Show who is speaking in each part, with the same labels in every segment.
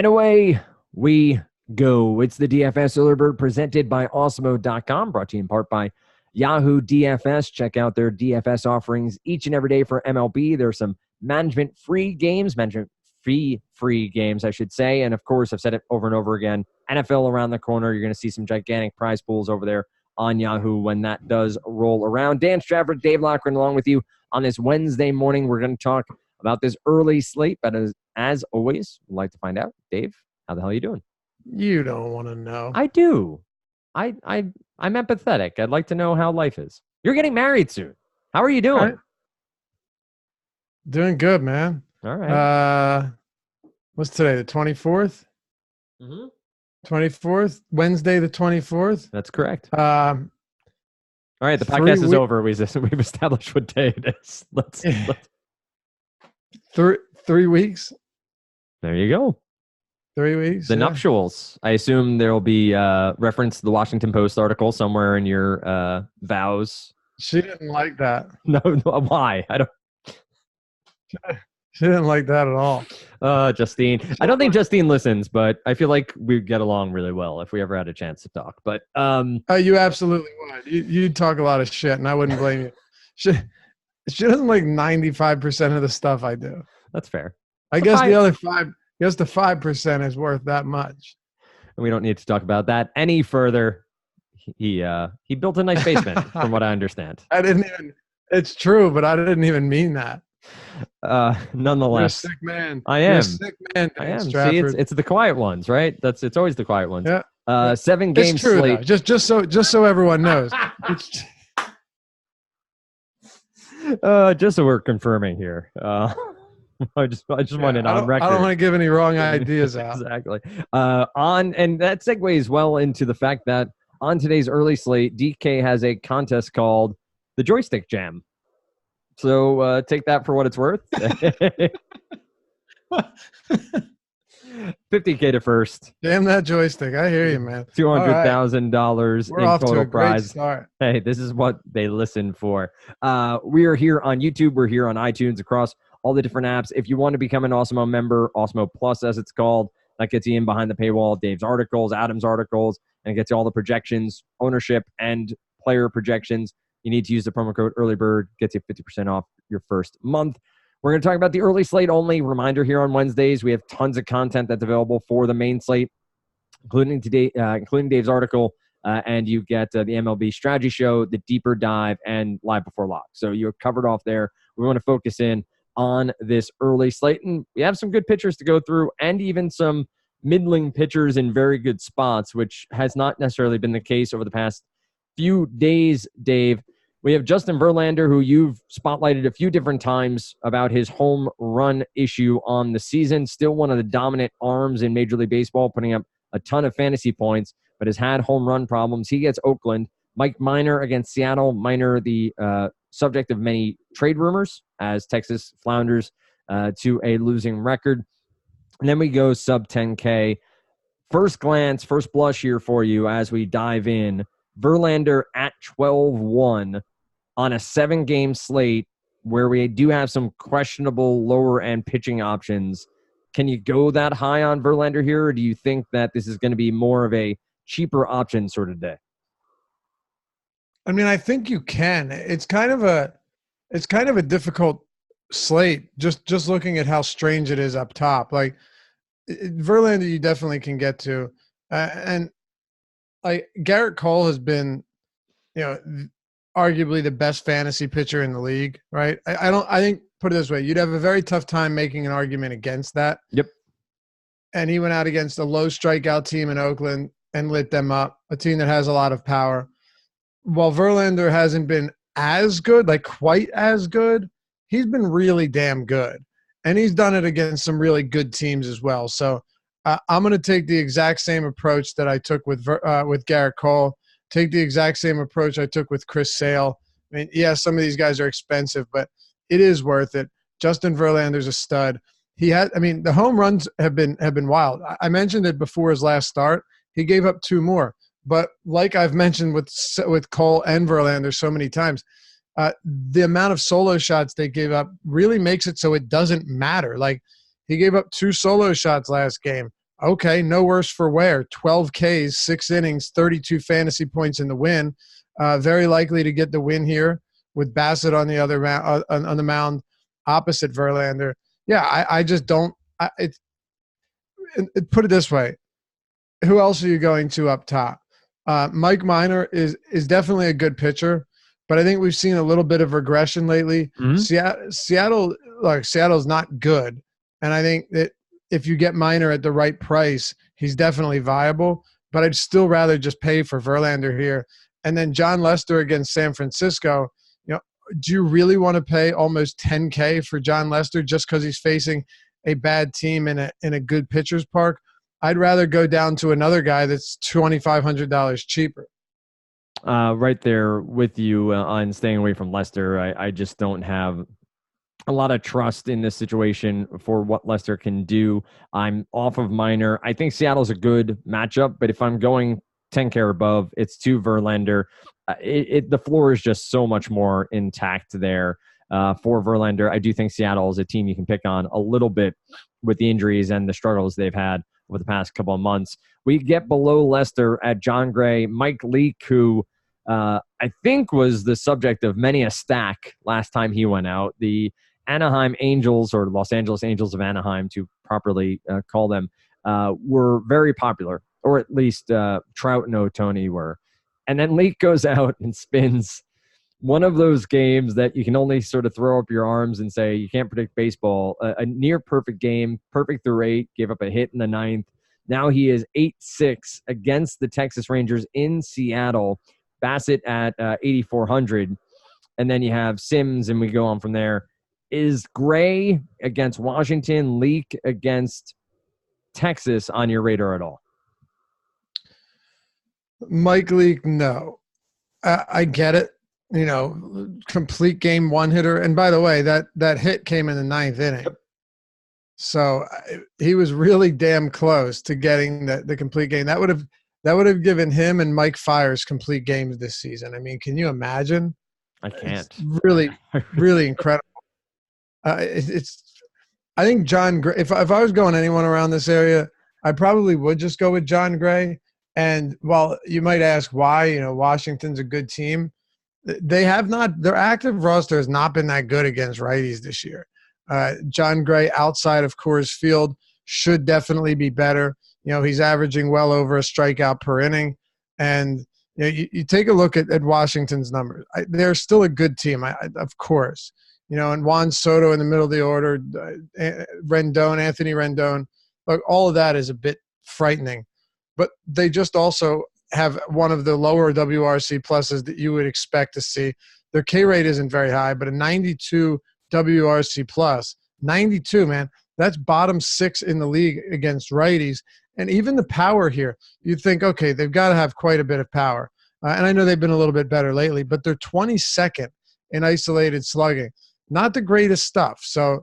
Speaker 1: And away we go. It's the DFS Early Bird presented by Awesemo.com, brought to you in part by Yahoo DFS. Check out their DFS offerings each and every day for MLB. There's some management fee-free games, I should say. And of course, I've said it over and over again, NFL around the corner. You're going to see some gigantic prize pools over there on Yahoo when that does roll around. Dan Strafford, Dave Lochran, along with you on this Wednesday morning. We're going to talk about this early slate, but as always, we'd like to find out, Dave, how the hell are you doing?
Speaker 2: You don't want to know.
Speaker 1: I do. I'm empathetic. I'd like to know how life is. You're getting married soon. How are you doing?
Speaker 2: Right. Doing good, man.
Speaker 1: All right.
Speaker 2: What's today? The 24th?
Speaker 1: Mm-hmm.
Speaker 2: 24th? Wednesday the 24th?
Speaker 1: That's correct.
Speaker 2: All
Speaker 1: right, the podcast is over. We've established what day it is. Let's
Speaker 2: 3 weeks.
Speaker 1: There you go.
Speaker 2: 3 weeks.
Speaker 1: The nuptials. I assume there will be reference to the Washington Post article somewhere in your vows.
Speaker 2: She didn't like that.
Speaker 1: No, why? I don't.
Speaker 2: She didn't like that at all.
Speaker 1: Justine. I don't think Justine listens, but I feel like we get along really well if we ever had a chance to talk. But
Speaker 2: you absolutely would. You talk a lot of shit, and I wouldn't blame you. She doesn't like 95% of the stuff I do.
Speaker 1: That's fair.
Speaker 2: I guess the other 5% is worth that much.
Speaker 1: And we don't need to talk about that any further. He built a nice basement, from what I understand.
Speaker 2: It's true, but I didn't even mean that.
Speaker 1: Nonetheless,
Speaker 2: you're a sick man.
Speaker 1: I am.
Speaker 2: You're a sick man.
Speaker 1: I am.
Speaker 2: Stratford.
Speaker 1: See, it's the quiet ones, right? It's always the quiet ones.
Speaker 2: Yeah.
Speaker 1: 7 game
Speaker 2: it's true,
Speaker 1: slate.
Speaker 2: Though. Just so everyone knows.
Speaker 1: Just so we're confirming here. I just wanted on record.
Speaker 2: I don't want to give any wrong ideas out.
Speaker 1: Exactly. And that segues well into the fact that on today's early slate, DK has a contest called the Joystick Jam. So take that for what it's worth. $50K to first.
Speaker 2: Damn that joystick. I hear you, man.
Speaker 1: $200,000 in
Speaker 2: off
Speaker 1: total
Speaker 2: to a
Speaker 1: prize.
Speaker 2: Great start.
Speaker 1: Hey, this is what they listen for. We are here on YouTube. We're here on iTunes, across all the different apps. If you want to become an Awesemo member, Awesemo Plus as it's called, that gets you in behind the paywall, Dave's articles, Adam's articles, and gets you all the projections, ownership, and player projections. You need to use the promo code EARLYBIRD, gets you 50% off your first month. We're going to talk about the early slate only. Reminder here on Wednesdays, we have tons of content that's available for the main slate, including Dave's article, and you get the MLB strategy show, the deeper dive, and live before lock. So you're covered off there. We want to focus in on this early slate, and we have some good pitchers to go through, and even some middling pitchers in very good spots, which has not necessarily been the case over the past few days, Dave. We have Justin Verlander, who you've spotlighted a few different times about his home run issue on the season. Still one of the dominant arms in Major League Baseball, putting up a ton of fantasy points, but has had home run problems. He gets Oakland. Mike Minor against Seattle. Minor, the subject of many trade rumors as Texas flounders to a losing record. And then we go sub 10K. First glance, first blush here for you as we dive in. Verlander at 12-1 on a 7-game slate where we do have some questionable lower-end pitching options. Can you go that high on Verlander here, or do you think that this is going to be more of a cheaper option sort of day?
Speaker 2: I mean, I think you can. It's kind of a difficult slate. Just looking at how strange it is up top. Like Verlander, you definitely can get to, and like Garrett Cole has been, arguably the best fantasy pitcher in the league, right? I think, put it this way, you'd have a very tough time making an argument against that.
Speaker 1: Yep.
Speaker 2: And he went out against a low strikeout team in Oakland and lit them up, a team that has a lot of power. While Verlander hasn't been as good, like quite as good, he's been really damn good. And he's done it against some really good teams as well. So I'm going to take the exact same approach that I took with Garrett Cole. Take the exact same approach I took with Chris Sale. I mean, yeah, some of these guys are expensive, but it is worth it. Justin Verlander's a stud. The home runs have been wild. I mentioned it before his last start. He gave up 2 more. But like I've mentioned with Cole and Verlander so many times, the amount of solo shots they gave up really makes it so it doesn't matter. Like he gave up 2 solo shots last game. Okay, no worse for wear. 12 Ks, 6 innings, 32 fantasy points in the win. Very likely to get the win here with Bassett on the other on the mound opposite Verlander. Yeah, I just don't. Put it this way: who else are you going to up top? Mike Minor is definitely a good pitcher, but I think we've seen a little bit of regression lately.
Speaker 1: Mm-hmm.
Speaker 2: Seattle's not good, and I think that if you get Minor at the right price, he's definitely viable. But I'd still rather just pay for Verlander here, and then John Lester against San Francisco. You know, do you really want to pay almost 10K for John Lester just because he's facing a bad team in a good pitcher's park? I'd rather go down to another guy that's $2,500 cheaper.
Speaker 1: Right there with you on staying away from Lester. I just don't have a lot of trust in this situation for what Lester can do. I'm off of Minor. I think Seattle's a good matchup, but if I'm going 10K or above, it's to Verlander. The floor is just so much more intact there for Verlander. I do think Seattle is a team you can pick on a little bit with the injuries and the struggles they've had over the past couple of months. We get below Lester at John Gray, Mike Leake, who I think was the subject of many a stack last time he went out. The Anaheim Angels, or Los Angeles Angels of Anaheim to properly call them, were very popular, or at least Trout and Ohtani were. And then Leake goes out and spins one of those games that you can only sort of throw up your arms and say you can't predict baseball. A near perfect game, perfect through 8, gave up a hit in the 9th. Now he is 8-6 against the Texas Rangers in Seattle. Bassett at 8,400. And then you have Sims, and we go on from there. Is Gray against Washington, Leake against Texas on your radar at all?
Speaker 2: Mike Leake, no. I get it. You know, complete game one hitter. And by the way, that hit came in the 9th inning. So he was really damn close to getting the complete game. That would have given him and Mike Fiers complete games this season. I mean, can you imagine?
Speaker 1: I can't.
Speaker 2: It's really, really incredible. I think John Gray, if I was going anyone around this area, I probably would just go with John Gray. And while you might ask why, you know, Washington's a good team, they have not, their active roster has not been that good against righties this year. John Gray outside of Coors Field should definitely be better. You know, he's averaging well over a strikeout per inning. And you know, you take a look at Washington's numbers. They're still a good team, of course. You know, and Juan Soto in the middle of the order, Anthony Rendon, look, all of that is a bit frightening. But they just also have one of the lower WRC pluses that you would expect to see. Their K rate isn't very high, but a 92 WRC plus, 92, man, that's bottom 6 in the league against righties. And even the power here, you think, okay, they've got to have quite a bit of power. And I know they've been a little bit better lately, but they're 22nd in isolated slugging. Not the greatest stuff. So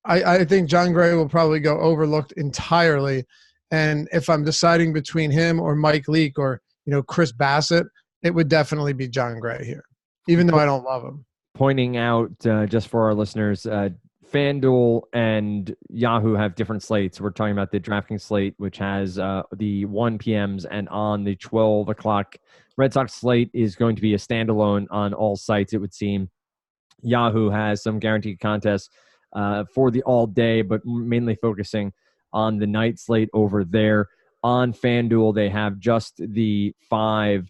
Speaker 2: I think John Gray will probably go overlooked entirely. And if I'm deciding between him or Mike Leake or, you know, Chris Bassett, it would definitely be John Gray here, even though I don't love him.
Speaker 1: Pointing out, just for our listeners, FanDuel and Yahoo have different slates. We're talking about the DraftKings slate, which has the 1 p.m.s, and on the 12 o'clock Red Sox slate is going to be a standalone on all sites, it would seem. Yahoo has some guaranteed contests for the all day, but mainly focusing on the night slate over there. On FanDuel, they have just the 5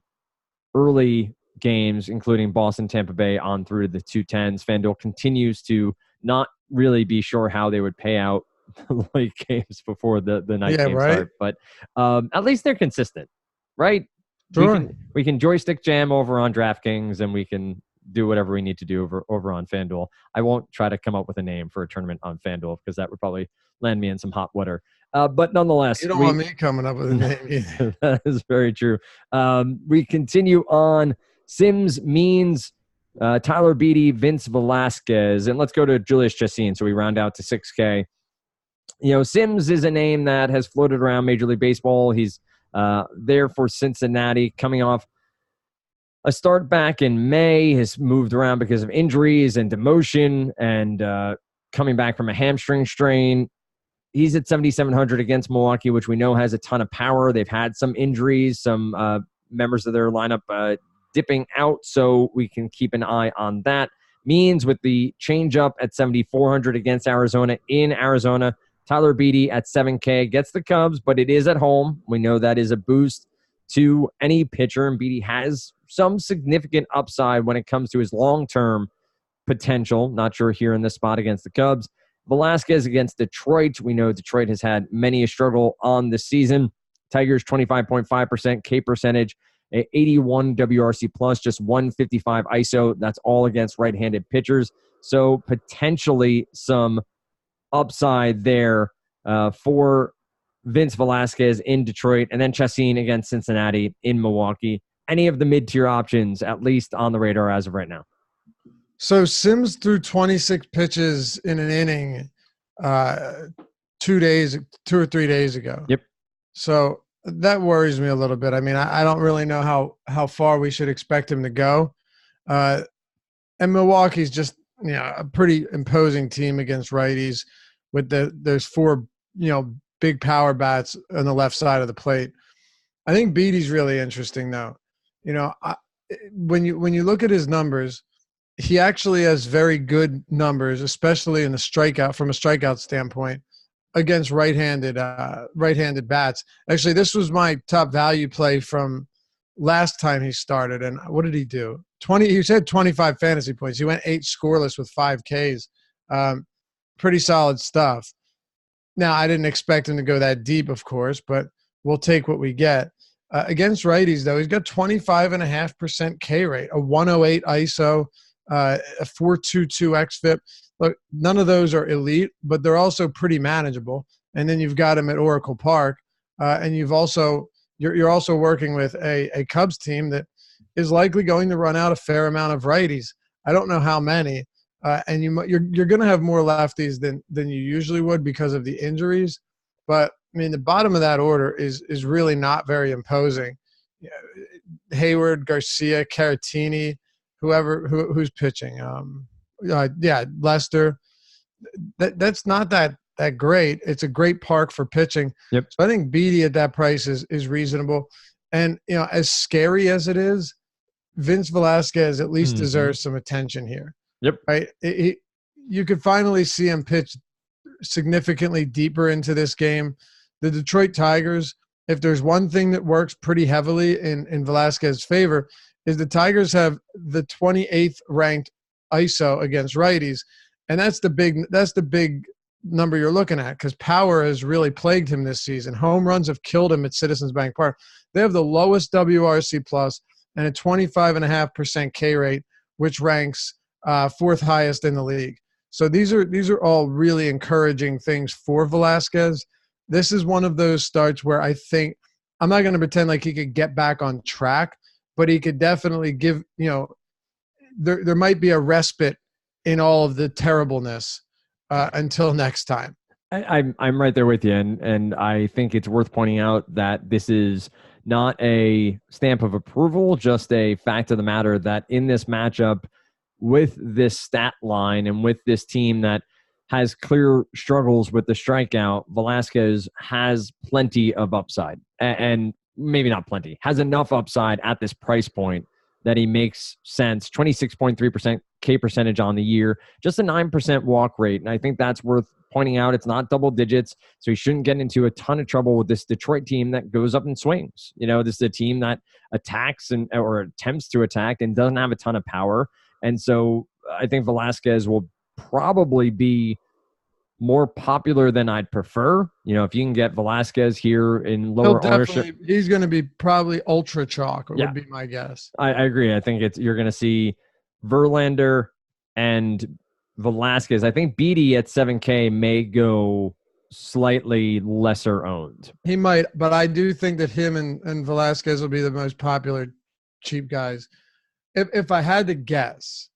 Speaker 1: early games, including Boston, Tampa Bay, on through the 2:10s. FanDuel continues to not really be sure how they would pay out the late games before the night games start, but at least they're consistent, right?
Speaker 2: Sure.
Speaker 1: We can joystick jam over on DraftKings, and we can do whatever we need to do over on FanDuel. I won't try to come up with a name for a tournament on FanDuel because that would probably land me in some hot water. But nonetheless,
Speaker 2: you don't want me coming up with a name either.
Speaker 1: That is very true. We continue on Sims, Means, Tyler Beatty, Vince Velasquez, and let's go to Julius Chassin. So we round out to 6K. You know, Sims is a name that has floated around Major League Baseball. He's there for Cincinnati, coming off a start back in May, has moved around because of injuries and demotion, and coming back from a hamstring strain. He's at 7,700 against Milwaukee, which we know has a ton of power. They've had some injuries, some members of their lineup dipping out, so we can keep an eye on that. Means with the changeup at 7,400 against Arizona in Arizona, Tyler Beede at 7K gets the Cubs, but it is at home. We know that is a boost to any pitcher, and Beede has some significant upside when it comes to his long-term potential. Not sure here in this spot against the Cubs. Velasquez against Detroit. We know Detroit has had many a struggle on the season. Tigers 25.5% K percentage, 81 WRC plus, just 155 ISO. That's all against right-handed pitchers. So potentially some upside there for Vince Velasquez in Detroit, and then Chacin against Cincinnati in Milwaukee. Any of the mid-tier options, at least on the radar as of right now?
Speaker 2: So Sims threw 26 pitches in an inning 2 or 3 days ago.
Speaker 1: Yep.
Speaker 2: So that worries me a little bit. I mean, I don't really know how far we should expect him to go. And Milwaukee's just, a pretty imposing team against righties with there's 4, big power bats on the left side of the plate. I think Beattie's really interesting though. When you look at his numbers, he actually has very good numbers, especially in from a strikeout standpoint, against right-handed bats. Actually, this was my top value play from last time he started. And what did he do? He said 25 fantasy points. He went 8 scoreless with 5 Ks. Pretty solid stuff. Now, I didn't expect him to go that deep, of course, but we'll take what we get. Against righties, though, he's got 25.5% K rate, a 108 ISO, a 4.22 xFIP. Look, none of those are elite, but they're also pretty manageable. And then you've got him at Oracle Park, and you're also working with a Cubs team that is likely going to run out a fair amount of righties. I don't know how many, and you're going to have more lefties than you usually would because of the injuries. But I mean, the bottom of that order is really not very imposing. Hayward, Garcia, Caratini, who's pitching. Lester. That's not that great. It's a great park for pitching.
Speaker 1: Yep.
Speaker 2: So I think Beede at that price is reasonable. And as scary as it is, Vince Velasquez at least deserves some attention here.
Speaker 1: Yep.
Speaker 2: Right. You could finally see him pitch significantly deeper into this game. The Detroit Tigers, if there's one thing that works pretty heavily in Velasquez's favor, is the Tigers have the 28th ranked ISO against righties. And that's the big number you're looking at, because power has really plagued him this season. Home runs have killed him at Citizens Bank Park. They have the lowest WRC plus and a 25.5% K rate, which ranks 4th highest in the league. So these are all really encouraging things for Velasquez. This is one of those starts where I think, I'm not going to pretend like he could get back on track, but he could definitely give, there might be a respite in all of the terribleness until next time.
Speaker 1: I'm right there with you, and I think it's worth pointing out that this is not a stamp of approval, just a fact of the matter that in this matchup with this stat line and with this team that has clear struggles with the strikeout, Velasquez has plenty of upside, and maybe not plenty, has enough upside at this price point that he makes sense. 26.3% K percentage on the year, just a 9% walk rate. And I think that's worth pointing out. It's not double digits, so he shouldn't get into a ton of trouble with this Detroit team that goes up and swings. This is a team that attacks or attempts to attack and doesn't have a ton of power. And so I think Velasquez will probably be more popular than I'd prefer. If you can get Velasquez here in lower ownership,
Speaker 2: he's going to be probably ultra chalk. Would be my guess.
Speaker 1: I agree. I think you're going to see Verlander and Velasquez. I think Beede at 7K may go slightly lesser owned.
Speaker 2: He might, but I do think that him and Velasquez will be the most popular cheap guys. If I had to guess,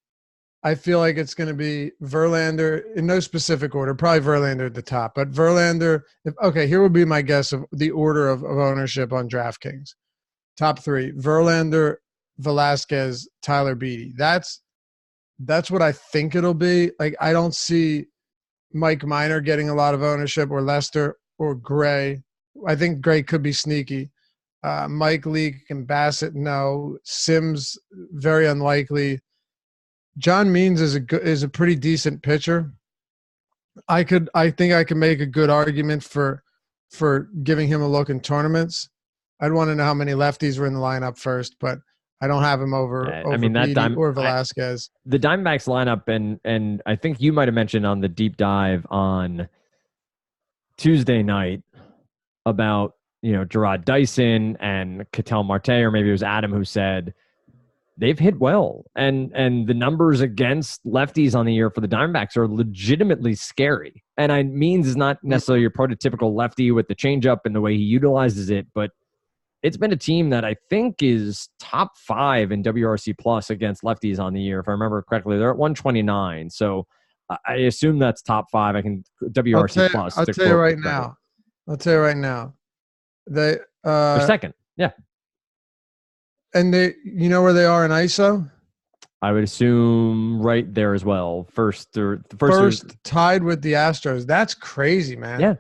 Speaker 2: I feel like it's going to be Verlander in no specific order, probably Verlander at the top, but Verlander. Here would be my guess of the order of ownership on DraftKings. Top 3, Verlander, Velasquez, Tyler Beede. That's what I think it'll be. Like, I don't see Mike Minor getting a lot of ownership, or Lester, or Gray. I think Gray could be sneaky. Mike Leake and Bassett, no. Sims, very unlikely. John Means is a pretty decent pitcher. I think I can make a good argument for giving him a look in tournaments. I'd want to know how many lefties were in the lineup first, but I don't have him over Beatty or Velasquez.
Speaker 1: The Diamondbacks lineup, and I think you might have mentioned on the deep dive on Tuesday night about, Gerard Dyson and Ketel Marte, or maybe it was Adam who said they've hit well. And the numbers against lefties on the year for the Diamondbacks are legitimately scary. And Means is not necessarily your prototypical lefty with the changeup and the way he utilizes it, but it's been a team that I think is top 5 in WRC plus against lefties on the year. If I remember correctly, they're at 129. So I assume that's top 5. I can WRC plus.
Speaker 2: I'll tell you right now. They're
Speaker 1: second. Yeah.
Speaker 2: And you know where they are in ISO?
Speaker 1: I would assume right there as well. First
Speaker 2: tied with the Astros. That's crazy, man.
Speaker 1: Yeah.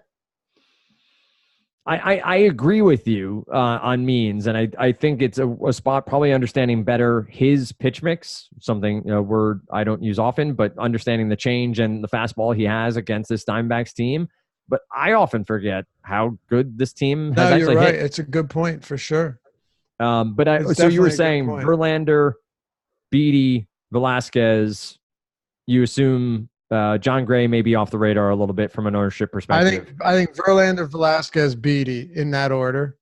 Speaker 1: I agree with you on Means, and I think it's a spot probably understanding better his pitch mix, something word I don't use often, but understanding the change and the fastball he has against this Diamondbacks team. But I often forget how good this team has actually
Speaker 2: you're right.
Speaker 1: hit.
Speaker 2: It's a good point for sure.
Speaker 1: So you were saying Verlander, Beatty, Velasquez, you assume John Gray may be off the radar a little bit from an ownership perspective.
Speaker 2: I think Verlander, Velasquez, Beatty in that order.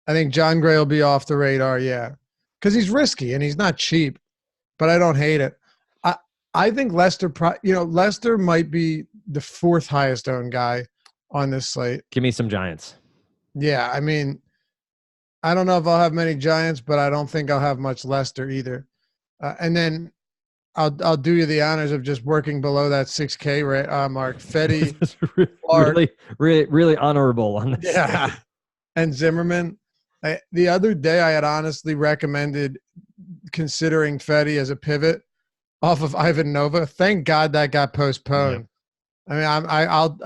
Speaker 2: I think John Gray will be off the radar, yeah. Because he's risky and he's not cheap, but I don't hate it. I think Lester might be the 4th highest owned guy on this slate.
Speaker 1: Give me some Giants.
Speaker 2: Yeah, I mean, I don't know if I'll have many Giants, but I don't think I'll have much Lester either. And then I'll do you the honors of just working below that 6K mark. Fetty,
Speaker 1: really honorable on this.
Speaker 2: Yeah, and Zimmerman. The other day, I had honestly recommended considering Fetty as a pivot off of Ivan Nova. Thank God that got postponed. Yeah. I mean,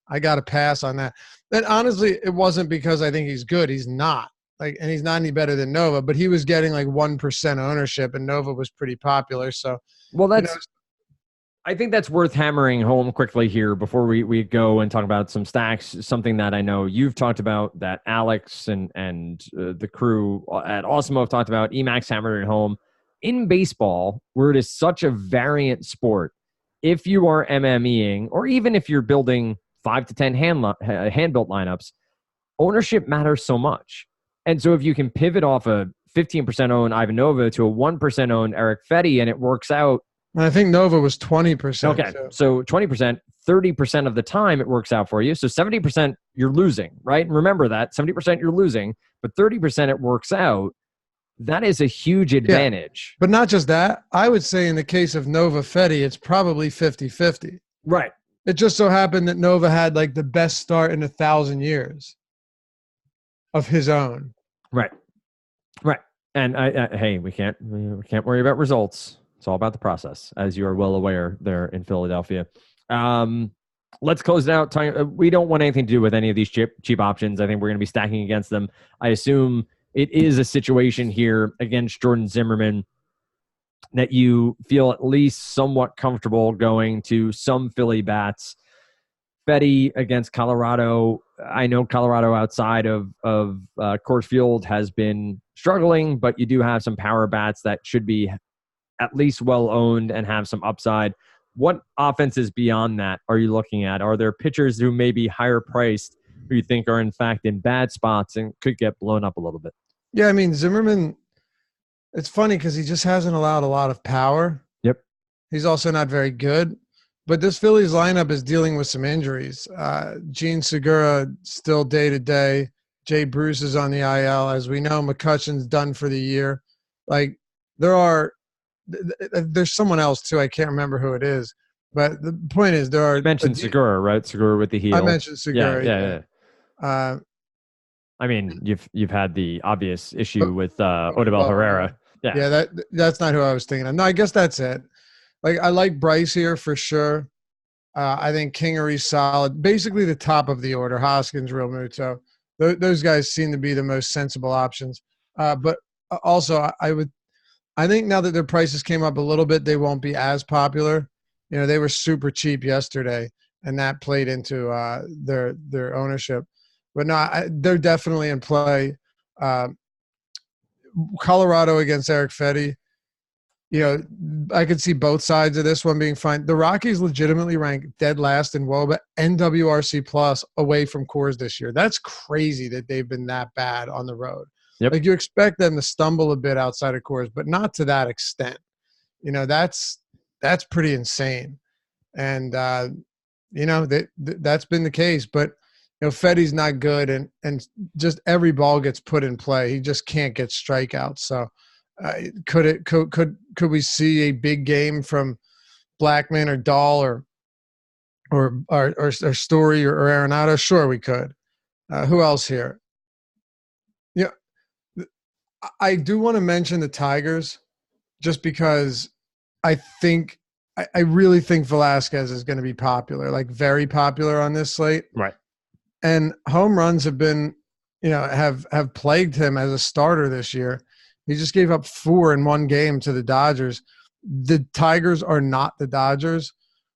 Speaker 2: I got to pass on that. And honestly, it wasn't because I think he's good. He's not. And he's not any better than Nova, but he was getting 1% ownership, and Nova was pretty popular. So,
Speaker 1: I think that's worth hammering home quickly here before we go and talk about some stacks. Something that I know you've talked about, that Alex and the crew at Awesemo have talked about. Emacs hammered it home. In baseball, where it is such a variant sport, if you are MMEing, or even if you're building 5 to 10 hand-built lineups, ownership matters so much. And so if you can pivot off a 15% owned Ivan Nova to a 1% owned Eric Fetty, and it works out.
Speaker 2: And I think Nova was 20%.
Speaker 1: Okay, so 20%, 30% of the time it works out for you. So 70% you're losing, right? And remember that, 70% you're losing, but 30% it works out. That is a huge advantage.
Speaker 2: Yeah, but not just that. I would say in the case of Nova Fetty, it's probably 50-50.
Speaker 1: Right.
Speaker 2: It just so happened that Nova had the best start in 1,000 years of his own.
Speaker 1: Right. And hey, we can't worry about results. It's all about the process, as you are well aware there in Philadelphia. Let's close it out. We don't want anything to do with any of these cheap options. I think we're going to be stacking against them. I assume it is a situation here against Jordan Zimmerman that you feel at least somewhat comfortable going to some Philly bats. Fetty against Colorado. I know Colorado outside of Coors Field has been struggling, but you do have some power bats that should be at least well-owned and have some upside. What offenses beyond that are you looking at? Are there pitchers who may be higher priced who you think are in fact in bad spots and could get blown up a little bit?
Speaker 2: Yeah, I mean, Zimmerman, it's funny because he just hasn't allowed a lot of power.
Speaker 1: Yep.
Speaker 2: He's also not very good. But this Phillies lineup is dealing with some injuries. Gene Segura still day-to-day. Jay Bruce is on the IL. As we know, McCutcheon's done for the year. There's someone else, too. I can't remember who it is. But the point is, there are...
Speaker 1: You mentioned Segura, right? Segura with the heel.
Speaker 2: I mentioned Segura.
Speaker 1: Yeah. I mean, you've had the obvious issue with Odubel Herrera.
Speaker 2: Yeah, that's not who I was thinking of. No, I guess that's it. I like Bryce here for sure. I think Kingery's solid. Basically, the top of the order. Hoskins, Real Muto. Those guys seem to be the most sensible options. But also, I think now that their prices came up a little bit, they won't be as popular. You know, they were super cheap yesterday, and that played into their ownership. But no, they're definitely in play. Colorado against Eric Fetty. You know, I could see both sides of this one being fine. The Rockies legitimately rank dead last in WOBA and WRC plus away from Coors this year. That's crazy that they've been that bad on the road.
Speaker 1: Yep.
Speaker 2: Like, you expect them to stumble a bit outside of Coors, but not to that extent. You know, that's pretty insane. And you know, that's been the case. But you know, Fetty's not good, and just every ball gets put in play. He just can't get strikeouts. So could we see a big game from Blackman or Dahl or Story or Arenado? Sure, we could. Who else here? Yeah, I do want to mention the Tigers, just because I really think Velasquez is going to be popular, like very popular on this slate.
Speaker 1: Right.
Speaker 2: And home runs have been, you know, have plagued him as a starter this year. He just gave up 4 in one game to the Dodgers. The Tigers are not the Dodgers,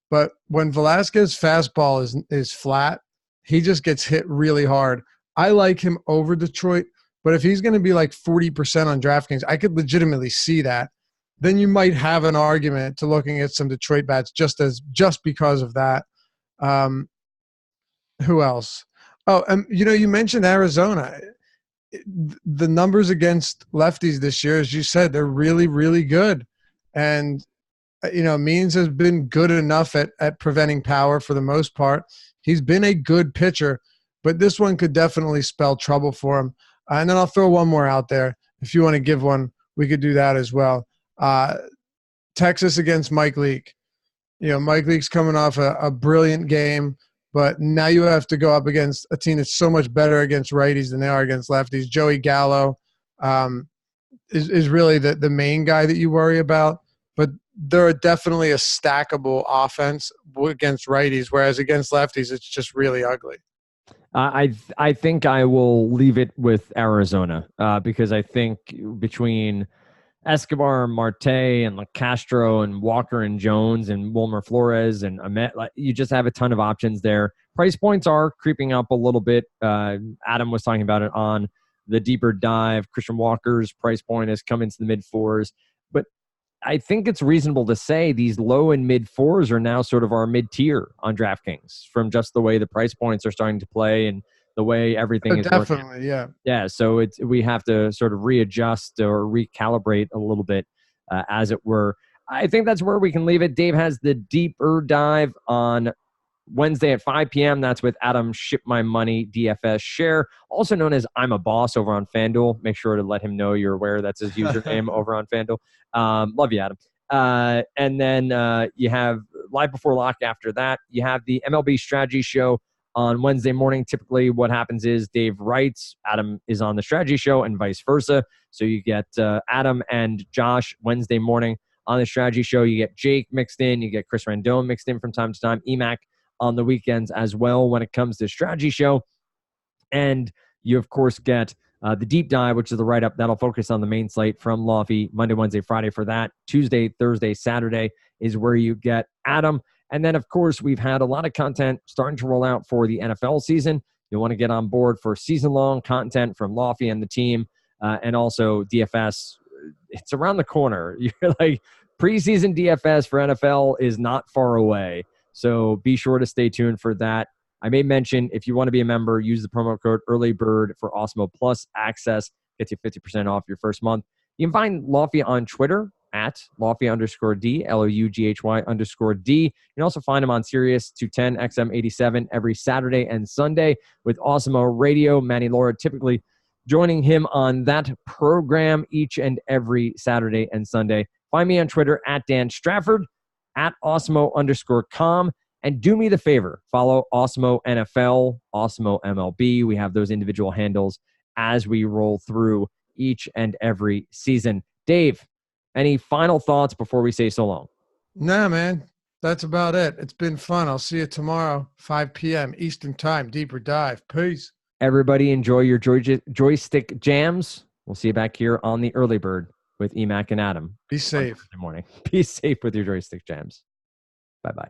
Speaker 2: but when Velasquez's fastball is flat, he just gets hit really hard. I like him over Detroit, but if he's going to be like 40% on DraftKings, I could legitimately see that. Then you might have an argument to looking at some Detroit bats just because of that. Who else? Oh, you know, you mentioned Arizona. The numbers against lefties this year, as you said, they're really, really good. And, you know, Means has been good enough at preventing power for the most part. He's been a good pitcher, but this one could definitely spell trouble for him. And then I'll throw one more out there. If you want to give one, we could do that as well. Texas against Mike Leake. You know, Mike Leake's coming off a brilliant game, but now you have to go up against a team that's so much better against righties than they are against lefties. Joey Gallo is really the main guy that you worry about, but they're definitely a stackable offense against righties, whereas against lefties, it's just really ugly.
Speaker 1: I think I will leave it with Arizona because I think between Escobar, Marte, and Castro, and Walker, and Jones, and Wilmer Flores, and Ahmed, you just have a ton of options there. Price points are creeping up a little bit. Adam was talking about it on the deeper dive. Christian Walker's price point has come into the mid 4s, but I think it's reasonable to say these low and mid 4s are now sort of our mid tier on DraftKings from just the way the price points are starting to play and the way everything is
Speaker 2: definitely
Speaker 1: working.
Speaker 2: Yeah.
Speaker 1: Yeah, so we have to sort of readjust or recalibrate a little bit, as it were. I think that's where we can leave it. Dave has the deeper dive on Wednesday at 5 p.m. That's with Adam Ship My Money DFS Share, also known as I'm a Boss over on FanDuel. Make sure to let him know you're aware that's his username over on FanDuel. Love you, Adam. And then you have Live Before Lock after that. You have the MLB Strategy Show on Wednesday morning. Typically what happens is Dave writes, Adam is on the strategy show, and vice versa. So you get Adam and Josh Wednesday morning on the strategy show. You get Jake mixed in. You get Chris Rendon mixed in from time to time. EMAC on the weekends as well when it comes to strategy show. And you, of course, get the deep dive, which is the write-up. That'll focus on the main slate from Lofty Monday, Wednesday, Friday for that. Tuesday, Thursday, Saturday is where you get Adam. And then, of course, we've had a lot of content starting to roll out for the NFL season. You'll want to get on board for season-long content from Lofty and the team, and also DFS. It's around the corner. You're like, preseason DFS for NFL is not far away. So be sure to stay tuned for that. I may mention, if you want to be a member, use the promo code EarlyBird for Osmo Plus access. Gets you 50% off your first month. You can find Lofty on Twitter at Lofty_D, LOUGHY_D. You can also find him on Sirius 210 XM87 every Saturday and Sunday with Osmo Radio. Manny Laura typically joining him on that program each and every Saturday and Sunday. Find me on Twitter at Dan Strafford, at Osmo_com. And do me the favor, follow Osmo NFL, Osmo MLB. We have those individual handles as we roll through each and every season. Dave, any final thoughts before we say so long?
Speaker 2: Nah, man. That's about it. It's been fun. I'll see you tomorrow, 5 p.m. Eastern Time. Deeper dive. Peace.
Speaker 1: Everybody enjoy your joystick jams. We'll see you back here on the early bird with Emac and Adam.
Speaker 2: Be safe.
Speaker 1: Good morning. Be safe with your joystick jams. Bye-bye.